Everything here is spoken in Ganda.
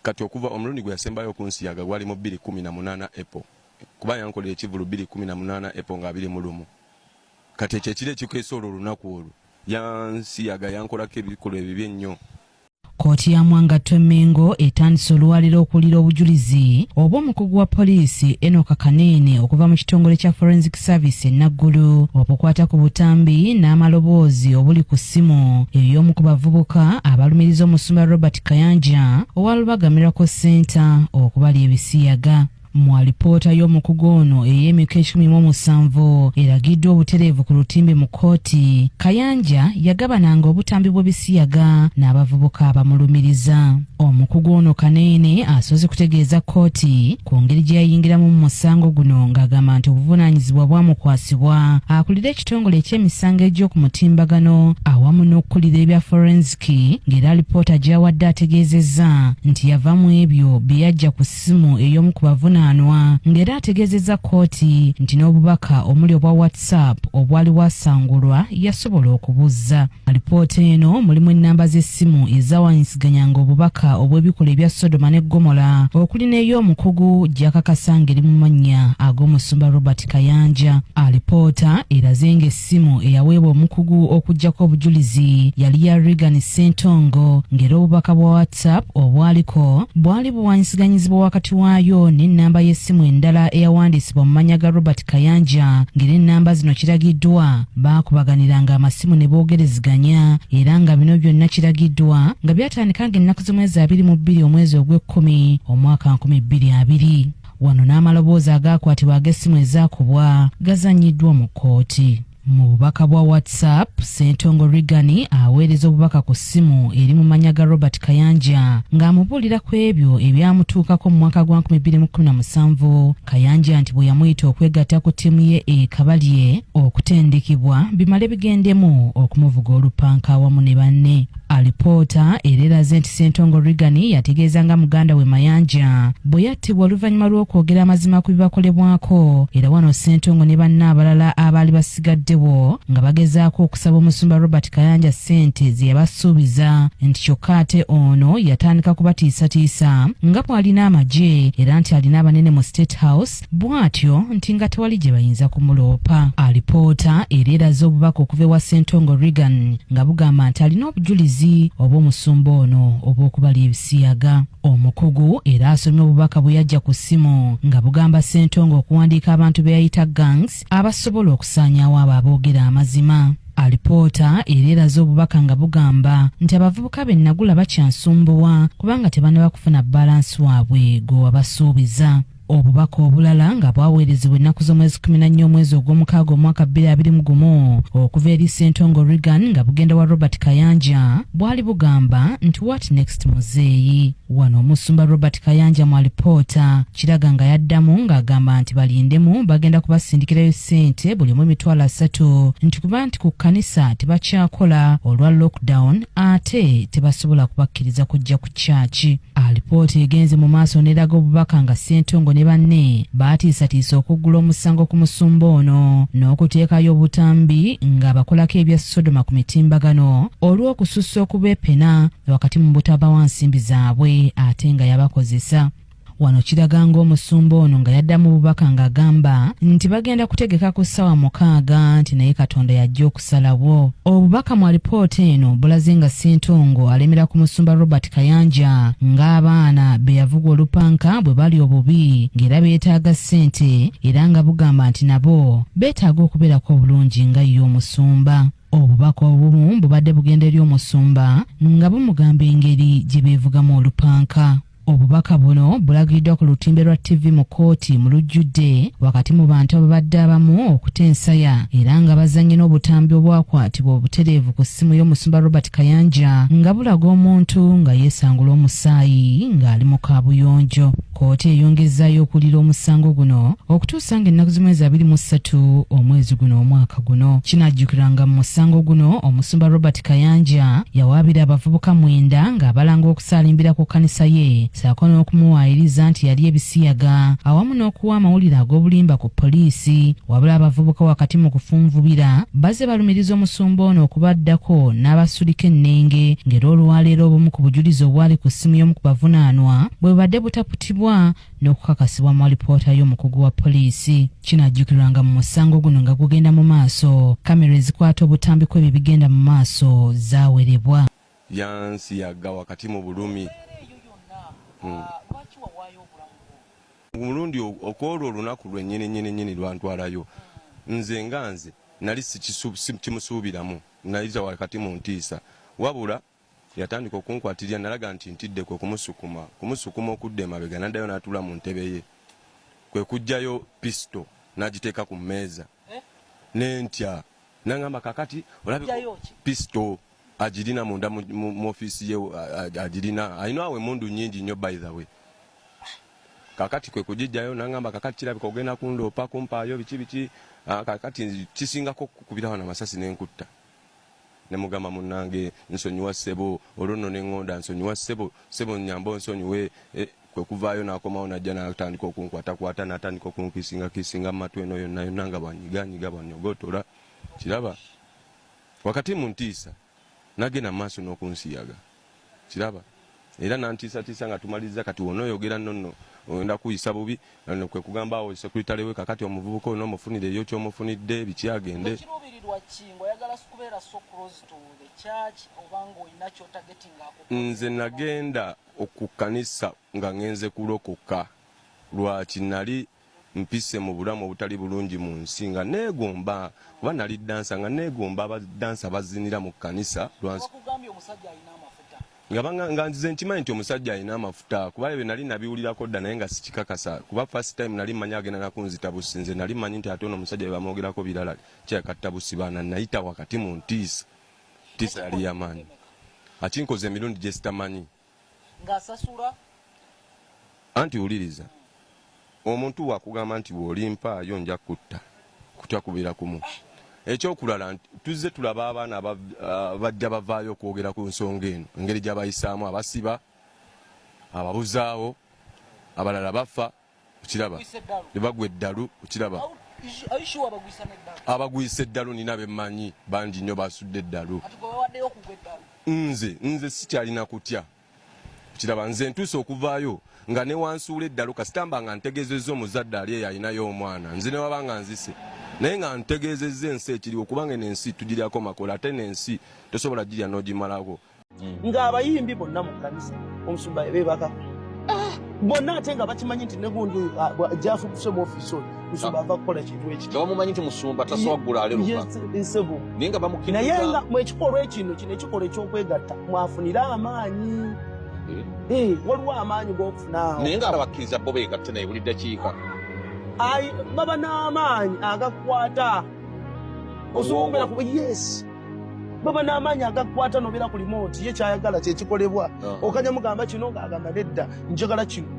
kati okuva omulundi gwe yasembayo kunsiyaga gwali mu 2018 April kuba yankolera ekivulu 2018 April nga 21 kati ekyo ekiro ekikeesa olwo olunaku olwo yansiyaga yankolako ebikolwa ebibi ennyo. Kooti ya Mwangato Mengo etandise olwaliro okulira obujulizi obw'omukugu wa poliisi Enoch Kanene okuva mu kitongole kya Forensic Service Naggulu okukwata ku butambi n'amaloboozi obuli ku ssimu ey'omu ku bavubuka abalumiriza omusumba Robert Kayanja owa Lubaga Miracle Center okubali ebisiyaga. Mu alipoota y'omukugu ono ey'emyaka 17 eragiddwa obutereevu ku lutimbe mu kkooti, Kayanja yagabananga obutambi bw'ebisiyaga n'abavubuka abamulumiriza. Omukugu ono Kanene asoze kutegeeza kkooti ku ngeri gye yayingiramu mu musango guno ng'agamba nti obuvunaanyizibwa bwamukwasibwa akulira ekitongole eky'emisango egy'oku mutimbagano awamu n'okukulira ebya forensic, ng'era alipoota gy'awadde ategeezezza nti yava mu ebyo bye yajja ku ssimu ey'omu ku bavunaanwa, ng'era ategeezezza kkooti nti n'obubaka omuli obwa WhatsApp obwali wasangulwa yasobola okubuzza. Alipoota eno mulimu ennamba z'essimu ezaawanyisiganyanga obubaka obw'ebikola ebya Sodoma ne Gomora okuli n'ey'omukugu gy'akakasa ng'eri mu mannya ag'omusumba Robert Kayanja. Alipoota eraze ng'essimu eyaweebwa omukugu okuggyako obujulizi yali ya Regan Ssentongo, ng'era obubaka bwa WhatsApp obwaliko bwali buwanyisiganyizibwa wakati waayo n'ennamba y'essimu endala eyawandiisibwa mu mannya ga Robert Kayanja, ng'era ennamba zino kiragiddwa baakubaganiranga amasimu ne boogereziganya, era nga bino byonna kiragiddwa nga byatandika ng'ennaku z'omwezi 22 omwezi ogw'Ekkumi omwaka 2020. Wano n'amaloboozi agaakwatibwa ag'essimu ezaakubwa gazannyiddwa mu kkooti. Mu bubaka bwa WhatsApp, Ssentongo Regan aweereza obubaka ku ssimu eri mu mannya ga Robert Kayanja ng'amubuulira ku ebyo ebyamutuukako mu mwaka gwa 2017. Kayanja nti bwe yamuyita okwegatta ku ttiimu ye Kabalye okutendekebwa bimale bigendemu okumuvuga olupanka awamu ne banne. Alipoota eraze nti Ssentongo Regan yategeeza nga muganda we Mayanja bwe yattibwa oluvannyuma lw'okwogera amazima ku bibakolebwako, era wano Ssentongo ne banne abalala abaali basigaddewo nga bagezaako okusaba omusumba Robert Kayanja ssente ze yabasuubiza, nti kyokka ate ono yatandika kubatiisatiisa nga bw'alina amagye era nti alina abanene mu State House, bw'atyo nti nga tewali gye bayinza kumuloopa. Alipoota eraze obubaka okuva ewa Ssentongo Regan nga bugamba nti alina obujulizi obw'omusumba ono obw'okubala ebisiyaga. Omukugu era asomye obubaka bwe yajja ku ssimu nga bugamba Ssentongo okuwandiika abantu be yayita gangs abasobola okusaanyaawo abo aboogera amazima. Alipoota eraze obubaka nga bugamba nti abavubuka be Nagula bakyansumbuwa kubanga tebanaba kufuna balansi waabwe gwe wabasuubiza. Obubaka obulala nga bwaweerezebwa ennaku z'omwezi 14 omwezi ogw'omukaaga omwaka 2021 okuva eri Ssentongo Regan nga bugenda wa Robert Kayanja bwali bugamba nti what next muzeeyi. Wano omusumba Robert Kayanja mu alipoota kiraga nga yaddamu ng'agamba nti balindemu bagenda kubasindikirayo ssente buli mu $3 nti kuba nti ku kkanisa tebakyakola olwa lockdown ate tebasobola kubakkiriza kujja ku kyaki. Alipoota egenze mu maaso n'eraga obubaka nga Ssentongo ne banne baatiisatiisa okuggula omusango ku musumba ono n'okuteekayo obutambi nga bakolako ebya Sodoma ku mitimbagano olw'okusussa okubeepena wakati mu butabawa nsimbi zaabwe ate nga yabakozesa. Wano kiraga ng'omusumba ono nga yaddamu bubaka ng'agamba nti bagenda kutegeka ku ssaawa 6 nti naye Katonda yajja okusalawo. Obubaka mu alipoota eno bulaze nga Ssentongo alemera ku musumba Robert Kayanja ng'abaana be yavuga olupanka bwe bali obubi ng'era beetaaga ssente, era nga bugamba nti nabo beetaaga okubeerako obulungi nga ye omusumba. Obubaka obumu bubadde bugenda eri omusumba nga bumugamba engeri gye beevugamu olupanka. Obubaka buno bulagiddwa ku lutimbe lwa TV mu kkooti mu lujjudde wakati mu bantu ababadde abamu okutensaya era nga bazannye n'obutambi obwakwatibwa obutereevu ku ssimu y'omusumba Robert Kayanja nga bulaga omuntu nga yeesangula omusaayi ng'ali mu kaabuyonjo. Kkooti eyongezaayo okulira omusango guno okutuusa ng'ennaku z'omwezi 23 omwezi guno omwaka guno. Kinajjukiranga mu musango guno omusumba Robert Kayanja yawaabira abavubuka 9 ng'abalanga okusaalimbira ku kkanisa ye ssaako n'okumuwaayiriza nti yali ebisiyaga awamu n'okuwa amawulire ag'obulimba ku poliisi, wabula abavubuka wakati mu kufunvubira bazze balumiriza omusumba ono okubaddako n'abasulika ennenge, ng'era olwaleero obumu ku bujulizi obwali ku ssimu y'omu ku bavunaanwa bwe bubadde butaputibwa n'okukakasibwa mu alipoota y'omukugu wa poliisi. Kinajjukirwanga mu musango guno nga gugenda mu maaso, kamera ezikwata obutambi kw'ebyo bigenda mu maaso zaawerebwa. Yansiyaga wakati mu bulumi omulundi okwolwo olunaku lwennyini lwantwalayo nze nga nze nali kimusuubiramu, nayita wakati mu ntiisa, wabula yatandika okunkwatirira, nalaga nti ntidde kwe kumusukuma okudda emabega, naddayo n'atuula mu ntebe ye, kwe kujjayo pisito n'agiteeka ku mmeeza n'entya, n'angamba kakati olabe pisito agirina munda mu ofiisi ye, agirina alina awo emmundu nnyingi nnyo by the way. Kakati kwe kugijjayo n'angamba kakati kirabika ogenda kundoopa kumpaayo biki kakati kisingako kukubirawo n'amasasi n'enkutta. Ne mugamba munnange nsonyiwa ssebo, olwo nno n'eŋŋonda nsonyiwa ssebo nnyambo nsonyiwe. Kwe kuvaayo n'akomawo n'ajja n'atandika okunkwatakwata n'atandika okunkisinga mu matu eno yonna nga bwanyiganyiga bwannyogotola. Kiraba wakati mu ntiisa nagenda mu maaso n'okunsiyaga, kiraba era nantiisatiisa nga tumaliriza kati wonooyogera nno oyenda kuyisa bubi, kwe kugamba awo sekuritale we kakati omuvubuka ono omufunire eyo ky'omufunidde biki agende. Nze nagenda okukanisa nga ngenze kulokoka lwaki nali mpise mu bulamu obutali bulungi mu nsi nga neegomba kuba nali dansa nga neegomba abadansa bazinira mu kanisa nga nze nkimanyi nti omusajja alina amafuta kuba ebyo nali nabiwulirako dda naye nga sikikakasa kuba first time nali mmanyi agenda nakunzita busi. Nze nali mmanyi nti ate ono omusajja bamwogerako birala kyakatta busi baana nayita wakati mu ntiisa yali yamaanyi akinkoze emirundi gye sitamanyi anti wuliriza omuntu wakugamba nti bw'olimpaayo nja kutya kubeera kumu. Ekyokulala tuzze tulaba abaana bajja bavaayo okwogera ku nsonga eno, engeri gy'abayisaamu, abasiba, ababuzaawo, abalala bafa, okiraba ne bagwa eddalu, okiraba abagwisa eddalu nina bemmanyi bangi nnyo basudde eddalu. Nze sikyalina kutya, okiraba nze ntuuse okuvaayo nga ne wansuula eddalu kasitamba nga ntegeezezza omuzadde ali eyo alinayo omwana, nze ne waba nga nzise naye nga ntegeezezza ensi ekiri okubanga n'ensi tugiryako makola ate n'ensi tosobola girya n'ogimalako. Ng'abayimbi bonna mu kkanisa omusumba beebaka bonna ate nga bakimanyi nti negundi gyafukuse mu ofiisi oyo musumba ava kukola kintu ekyo. Nga bamumanyi nti musumba tasobola kugula aleluka. Nsebo naye nga bamukkiriza. naye nga mu ekikolwa kino ekikolwa eky'okwegatta mwafunire amaanyi. Waliwo amaanyi g'okufuna awo. Naye nga abakkiriza bo beegatte naye buli ddakiika. Baba n'amaanyi agakwata osobola kuba yes baba n'amaanyi agakwata n'obeera ku remote ye kyayagala kyekikolebwa okanya mugamba kino ng'agamba nedda njagala kino